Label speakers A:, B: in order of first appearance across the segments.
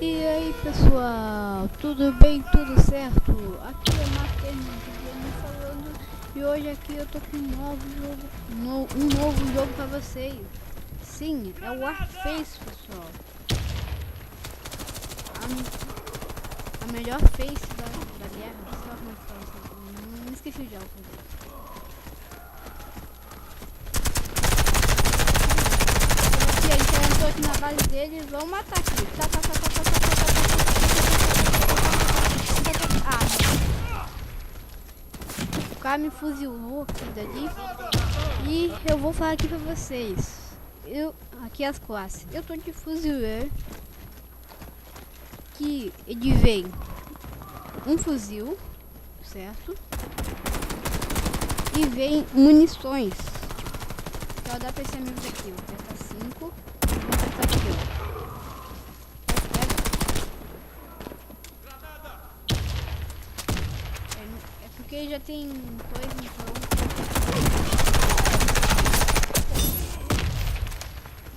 A: E aí pessoal, tudo bem, tudo certo? Aqui é Matheus falando e hoje aqui eu tô com um novo jogo pra vocês. Sim, é o Warface, pessoal. A melhor face da guerra, sei lá como é que fala isso. Não esqueci o jogo. Aqui, a gente já entrou aqui na base deles, vamos matar aqui. O cara me fuzilou aqui dali. E eu vou falar aqui pra vocês. Aqui as classes. Eu tô de fuzileiro. Que ele vem um fuzil, certo? E vem munições. Então dá pra esse amigo aqui, ó. Aperta 5. Vou apertar aqui, ó. É porque já tem coisa, então.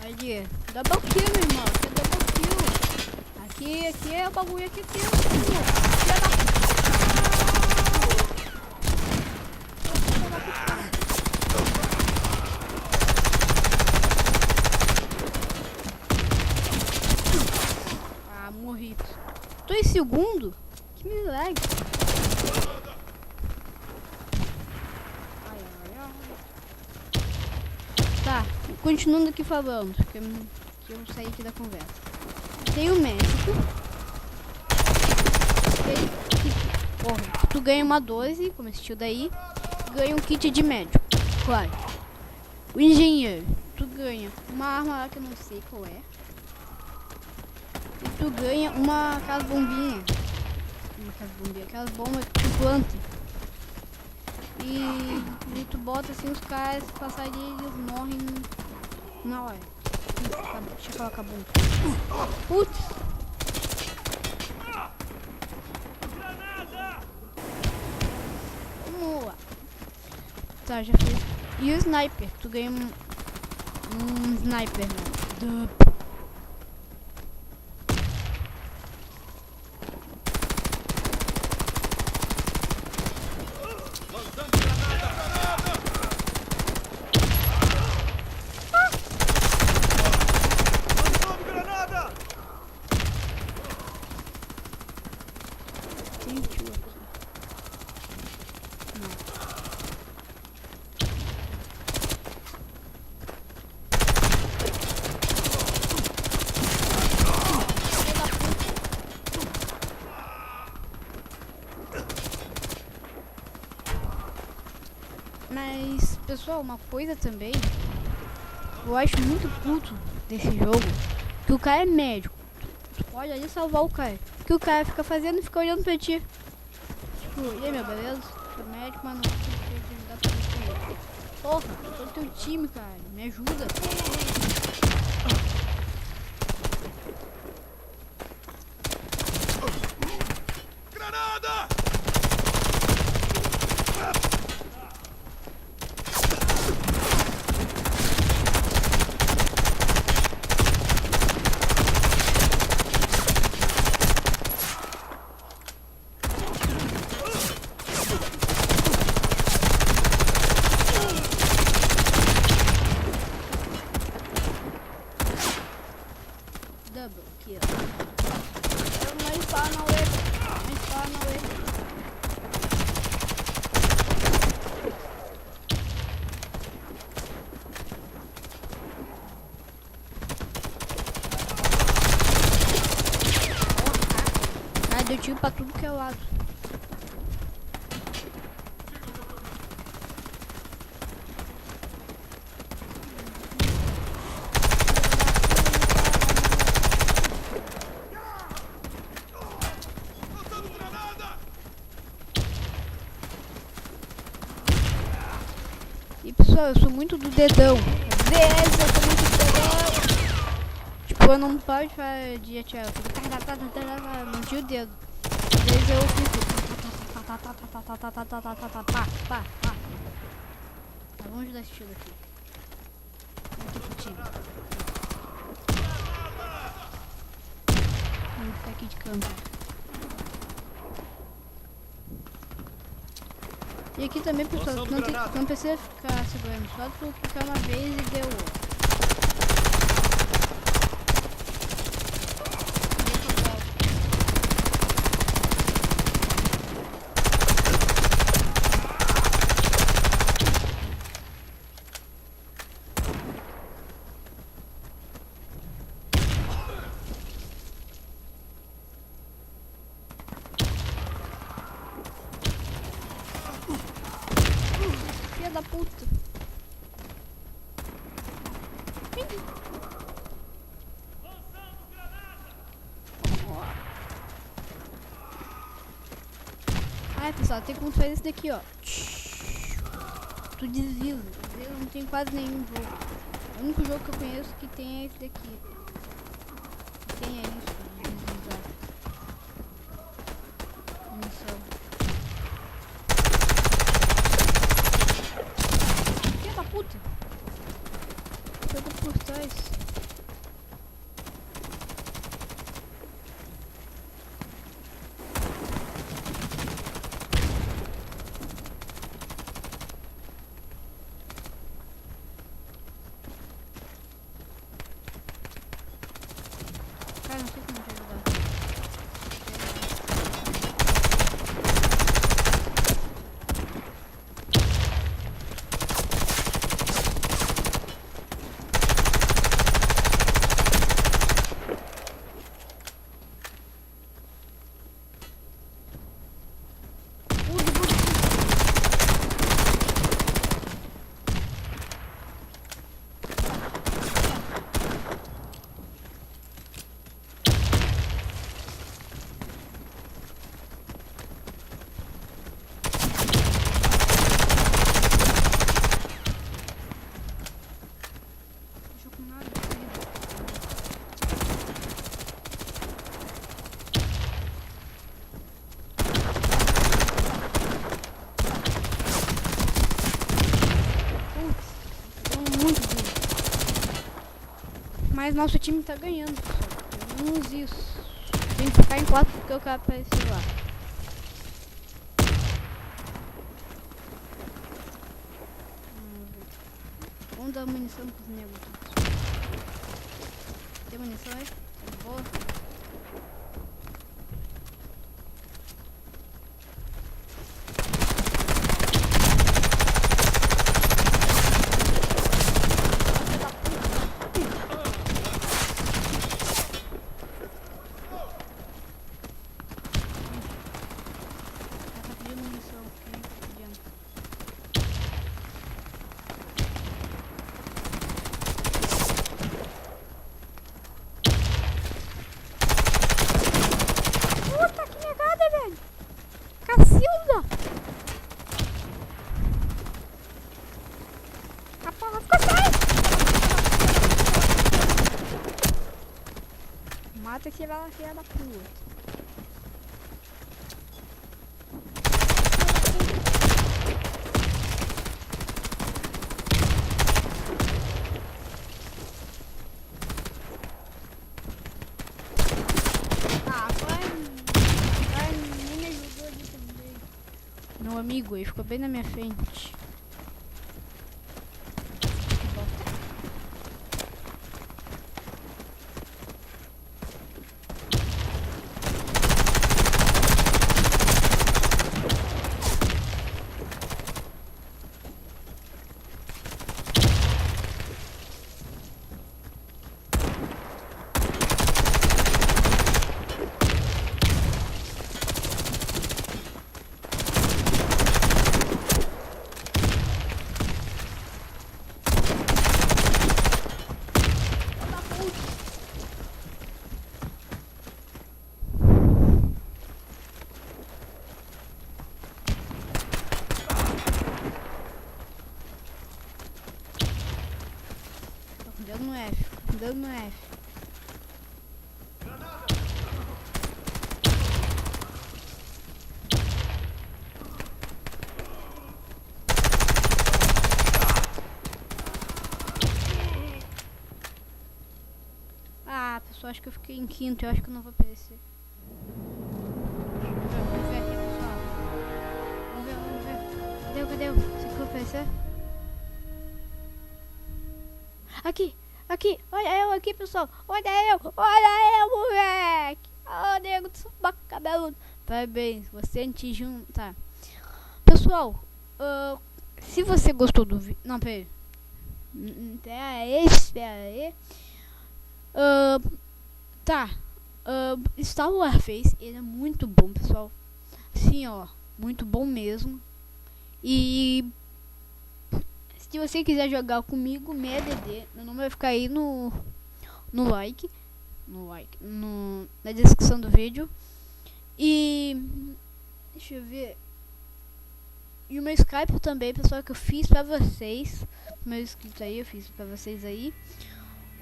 A: Ali, double kill, meu irmão. Você double kill. Aqui é o bagulho, aqui é o bagulho. Ah, morri. 2 segundos? Que milagre. Tá, continuando aqui falando, que eu saí aqui da conversa. Tem o médico. Porra, tu ganha uma 12, como assistiu daí. Ganha um kit de médico, claro. O engenheiro, tu ganha uma arma lá que eu não sei qual é. E tu ganha aquelas bombinhas. Aquelas bombas que tu planta. E tu bota assim os caras passarem e eles morrem na hora. Deixa eu colocar a bomba. Putz! Vamos lá. Tá, já fez. E o sniper, tu ganha um sniper, né? Mas, pessoal, uma coisa também, eu acho muito puto desse jogo, que o cara é médico. Tu pode ali salvar o cara. O que o cara fica fazendo? Fica olhando pra ti. Tipo, e aí, meu, beleza? Sou médico, mas não sei ajudar pra você. Porra, eu tô no teu time, cara. Me ajuda.
B: Granada!
A: Double kill. Não está na web. Não está na web. Cara, deu tiro pra tudo que é lado. E pessoal, eu sou muito do dedão. Eu sou muito do dedão. Tipo, eu não paro de atirar. Eu fico não tiro o dedo. Às vezes eu fico pá. Tá, vamos ajudar esse tiro aqui. Vamos aqui pro time. ficar aqui de campo. E aqui também, pessoal, não precisa ficar segurando, só tu clicar uma vez e deu. Filha da puta. Ai, pessoal, tem como fazer isso daqui, ó. Tu desliza. Eu não tenho quase nenhum jogo. O único jogo que eu conheço que tem é esse daqui. Tem é isso, deslizar. Munição. Filha da puta. Pegou por trás. Cara, não sei como te ajudar. Deixa com nada. Muito duro. Mas nosso time tá ganhando, pessoal. Vamos isso. Tem que ficar em 4 porque eu quero aparecer lá. Vamos dar munição pros negros. Tem munição aí? Tá de boa? Tá pedindo munição. Quem tá pedindo? Puta que negada, velho! Cacilda! A porra ficou séria! Mata esse velho filha da puta. Ah, vai, nem me ajudou ali também. Meu amigo, ele ficou bem na minha frente. Que bosta. Dando no F, dando no F. pessoal, acho que eu fiquei em quinto, eu acho que eu não vou aparecer. Vamos ver aqui, pessoal. Vamos ver. Cadê? Você que vai aparecer? Aqui, olha eu aqui, pessoal. Olha eu, moleque. Ô, nego do subaco cabeludo. Parabéns, você atingiu um... Tá. Pessoal, se você gostou do vídeo... Não, pera aí. Espera aí. Tá. Star Wars Face, ele é muito bom, pessoal. Sim, ó. Muito bom mesmo. E... se você quiser jogar comigo, meu DD, meu nome vai ficar aí no like. Na descrição do vídeo. E... deixa eu ver... e o meu Skype também, pessoal, que eu fiz pra vocês. Meu inscrito aí, eu fiz pra vocês aí.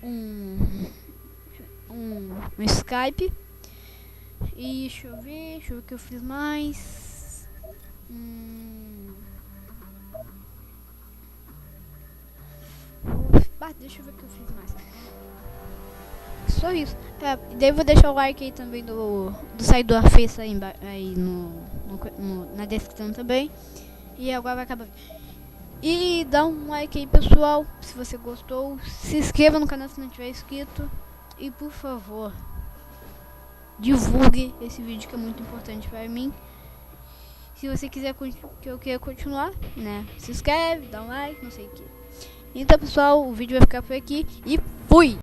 A: Um Skype. E deixa eu ver o que eu fiz mais. Deixa eu ver o que eu fiz mais. Só isso. Daí eu vou deixar o like aí também do site do Face aí na descrição também. E agora vai acabar. E dá um like aí, pessoal, se você gostou. Se inscreva no canal se não tiver inscrito. E por favor, divulgue esse vídeo que é muito importante para mim. Se você quiser que eu queira continuar, né? Se inscreve, dá um like, não sei o que. Então, pessoal, o vídeo vai ficar por aqui. E fui!